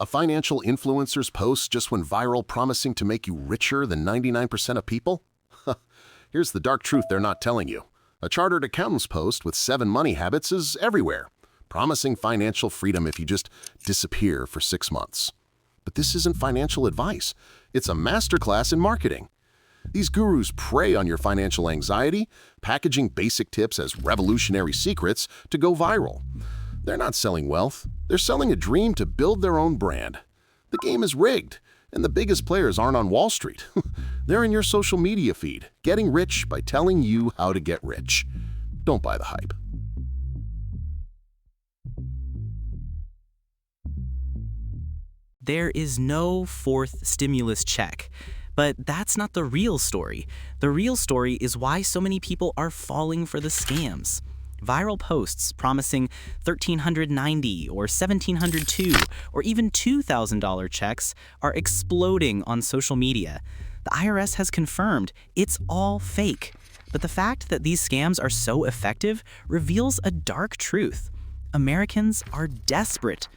A financial influencer's post just went viral promising to make you richer than 99% of people? Here's the dark truth they're not telling you. A chartered accountant's post with 7 money habits is everywhere, promising financial freedom if you just disappear for 6 months. But this isn't financial advice. It's a masterclass in marketing. These gurus prey on your financial anxiety, packaging basic tips as revolutionary secrets to go viral. They're not selling wealth. They're selling a dream to build their own brand. The game is rigged, and the biggest players aren't on Wall Street. They're in your social media feed, getting rich by telling you how to get rich. Don't buy the hype. There is no fourth stimulus check. But that's not the real story. The real story is why so many people are falling for the scams. Viral posts promising $1,390 or $1,702 or even $2,000 checks are exploding on social media. The IRS has confirmed it's all fake. But the fact that these scams are so effective reveals a dark truth. Americans are desperate.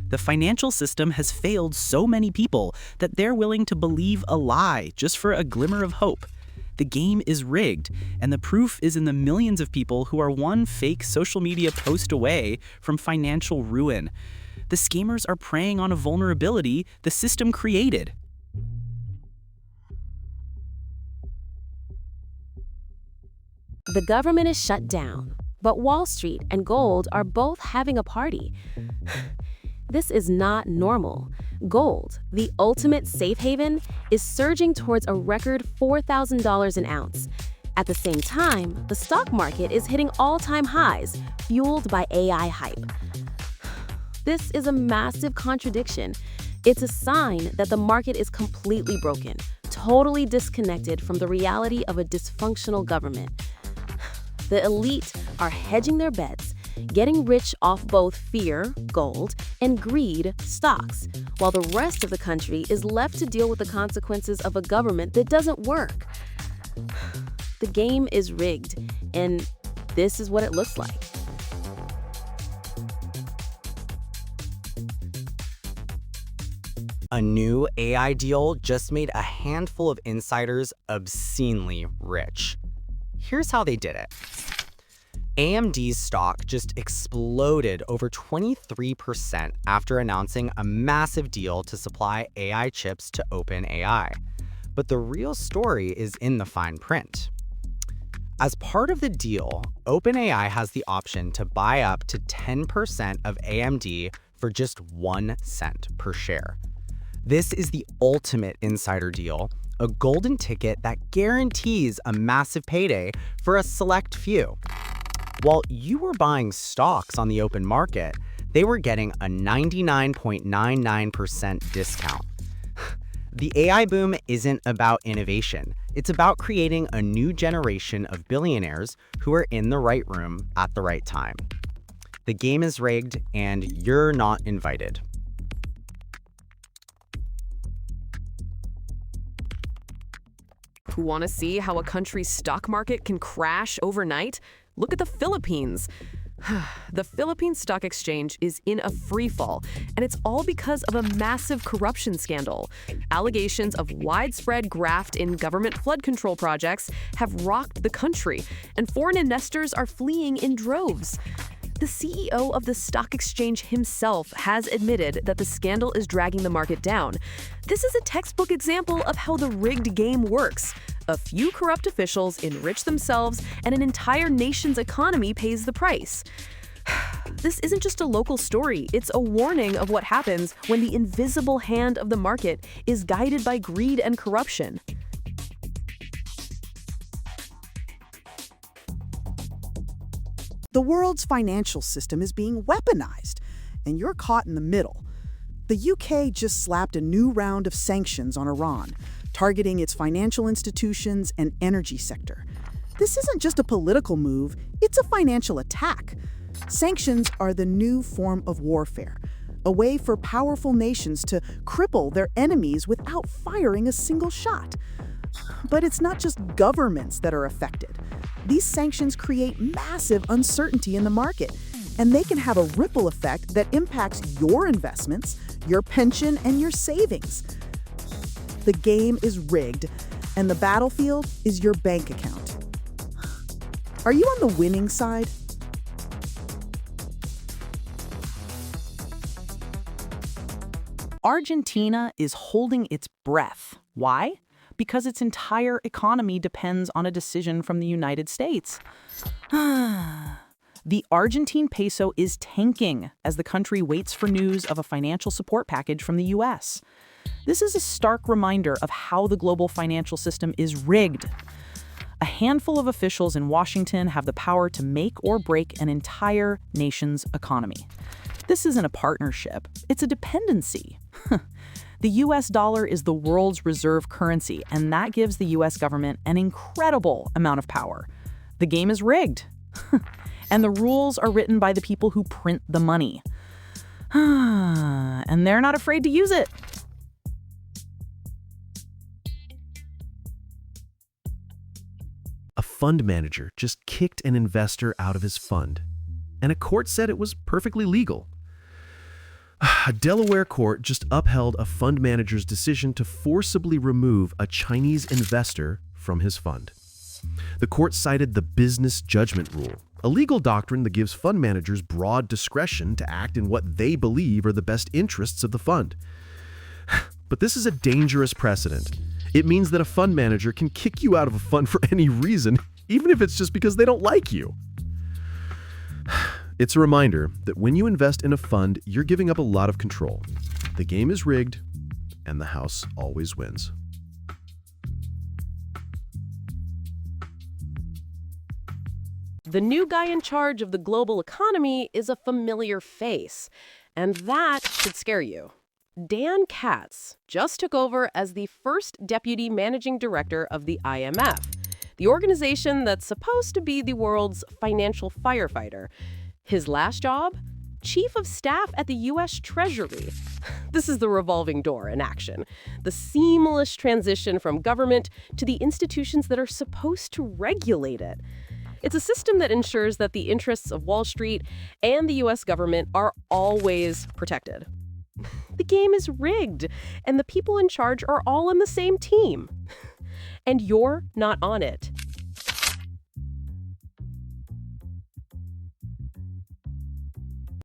The financial system has failed so many people that they're willing to believe a lie just for a glimmer of hope. The game is rigged, and the proof is in the millions of people who are one fake social media post away from financial ruin. The scammers are preying on a vulnerability the system created. The government is shut down, but Wall Street and gold are both having a party. This is not normal. Gold, the ultimate safe haven, is surging towards a record $4,000 an ounce. At the same time, the stock market is hitting all-time highs, fueled by AI hype. This is a massive contradiction. It's a sign that the market is completely broken, totally disconnected from the reality of a dysfunctional government. The elite are hedging their bets, getting rich off both fear, gold, and greed, stocks, while the rest of the country is left to deal with the consequences of a government that doesn't work. The game is rigged, and this is what it looks like. A new AI deal just made a handful of insiders obscenely rich. Here's how they did it. AMD's stock just exploded over 23% after announcing a massive deal to supply AI chips to OpenAI. But the real story is in the fine print. As part of the deal, OpenAI has the option to buy up to 10% of AMD for just 1 cent per share. This is the ultimate insider deal, a golden ticket that guarantees a massive payday for a select few. While you were buying stocks on the open market, they were getting a 99.99% discount. The AI boom isn't about innovation. It's about creating a new generation of billionaires who are in the right room at the right time. The game is rigged, and you're not invited. Who want to see how a country's stock market can crash overnight? Look at the Philippines. The Philippine Stock Exchange is in a freefall, and it's all because of a massive corruption scandal. Allegations of widespread graft in government flood control projects have rocked the country, and foreign investors are fleeing in droves. The CEO of the stock exchange himself has admitted that the scandal is dragging the market down. This is a textbook example of how the rigged game works. A few corrupt officials enrich themselves, and an entire nation's economy pays the price. This isn't just a local story, it's a warning of what happens when the invisible hand of the market is guided by greed and corruption. The world's financial system is being weaponized, and you're caught in the middle. The UK just slapped a new round of sanctions on Iran, targeting its financial institutions and energy sector. This isn't just a political move, it's a financial attack. Sanctions are the new form of warfare, a way for powerful nations to cripple their enemies without firing a single shot. But it's not just governments that are affected. These sanctions create massive uncertainty in the market, and they can have a ripple effect that impacts your investments, your pension, and your savings. The game is rigged, and the battlefield is your bank account. Are you on the winning side? Argentina is holding its breath. Why? Because its entire economy depends on a decision from the United States. The Argentine peso is tanking as the country waits for news of a financial support package from the US. This is a stark reminder of how the global financial system is rigged. A handful of officials in Washington have the power to make or break an entire nation's economy. This isn't a partnership, it's a dependency. The US dollar is the world's reserve currency, and that gives the US government an incredible amount of power. The game is rigged. And the rules are written by the people who print the money. And they're not afraid to use it. A fund manager just kicked an investor out of his fund, and a court said it was perfectly legal. A Delaware court just upheld a fund manager's decision to forcibly remove a Chinese investor from his fund. The court cited the business judgment rule, a legal doctrine that gives fund managers broad discretion to act in what they believe are the best interests of the fund. But this is a dangerous precedent. It means that a fund manager can kick you out of a fund for any reason, even if it's just because they don't like you. It's a reminder that when you invest in a fund, you're giving up a lot of control. The game is rigged, and the house always wins. The new guy in charge of the global economy is a familiar face, and that should scare you. Dan Katz just took over as the first deputy managing director of the IMF, the organization that's supposed to be the world's financial firefighter. His last job? Chief of Staff at the U.S. Treasury. This is the revolving door in action. The seamless transition from government to the institutions that are supposed to regulate it. It's a system that ensures that the interests of Wall Street and the U.S. government are always protected. The game is rigged, and the people in charge are all on the same team. And you're not on it.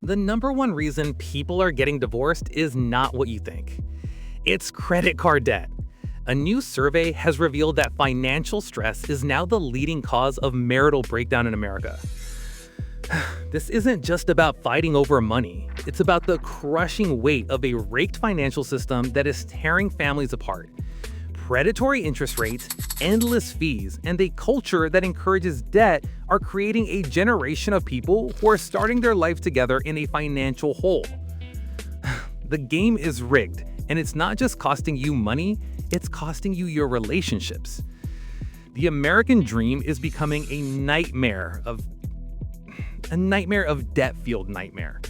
The number one reason people are getting divorced is not what you think. It's credit card debt. A new survey has revealed that financial stress is now the leading cause of marital breakdown in America. This isn't just about fighting over money. It's about the crushing weight of a raked financial system that is tearing families apart. Predatory interest rates, endless fees, and a culture that encourages debt are creating a generation of people who are starting their life together in a financial hole. The game is rigged, and it's not just costing you money, it's costing you your relationships. The American dream is becoming a nightmare of debt-fueled nightmare.